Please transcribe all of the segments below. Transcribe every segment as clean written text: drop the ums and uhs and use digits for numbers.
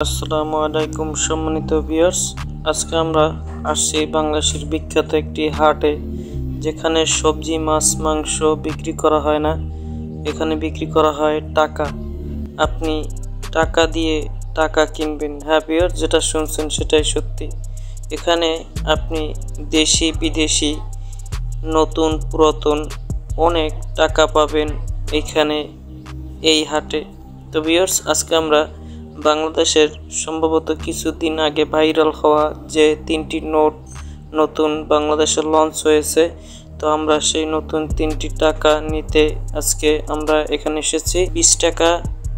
আসসালামু আলাইকুম সম্মানিত ভিউয়ার্স, আজকে আমরা আসছি বাংলাদেশের বিখ্যাত একটি হাটে, যেখানে সবজি মাছ মাংস বিক্রি করা হয় না, এখানে বিক্রি করা হয় টাকা। আপনি টাকা দিয়ে টাকা কিনবেন। হ্যাঁ ভিউয়ার্স, যেটা শুনছেন সেটাই সত্যি। এখানে আপনি দেশি বিদেশি নতুন পুরাতন অনেক টাকা পাবেন এখানে এই হাটে। তো ভিউয়ার্স, আজকে আমরা বাংলাদেশের সম্ভবত কিছুদিন আগে ভাইরাল হওয়া যে 3টি নোট নতুন বাংলাদেশে লঞ্চ হয়েছে, তো আমরা সেই নতুন 3টি টাকা নিতে আজকে আমরা এখানে এসেছি। 20 টাকা,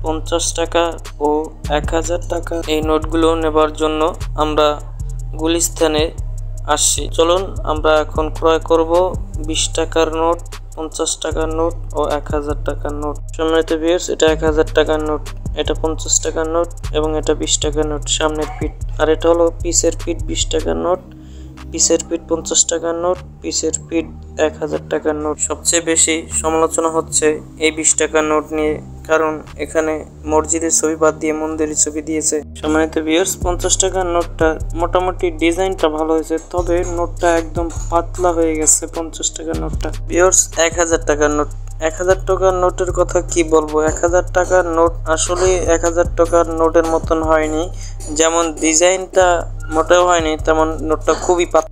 50 টাকা ও 1000 টাকা এই নোটগুলো নেবার জন্য আমরা গুলিস্তানে আসছি। চলুন আমরা এখন ক্রয় করব 20 টাকার নোট, 50 টাকার নোট ও 1000 টাকার নোট। সম্মানিত ভিউয়ার্স, এটা 1000 টাকার নোট, এটা 50 টাকার নোট এবং এটা 20 টাকার নোট সামনের পিঠ। আর এটা হলো পিসের পিঠ 20 টাকার নোট, পিসের পিঠ 50 টাকার নোট, পিসের পিঠ 1000 টাকার নোট। সবচেয়ে বেশি সমালোচনা হচ্ছে এই 20 টাকার নোট নিয়ে, কারণ এখানে মসজিদের ছবি বাদ দিয়ে মন্দিরের ছবি দিয়েছে। সম্মানিত ভিউয়ার্স, 50 টাকার নোটটা মোটামুটি ডিজাইনটা ভালো হয়েছে, তবে নোটটা একদম পাতলা হয়ে গেছে 50 টাকার নোটটা। ভিউয়ার্স, 1000 টাকার নোট, 1000 টাকার নোটের কথা কি বলবো। 1000 টাকার নোট আসলে 1000 টাকার নোটের মতন হয়নি, যেমন ডিজাইনটা মোটেও হয়নি, তেমন নোটটা খুবই পাতলা।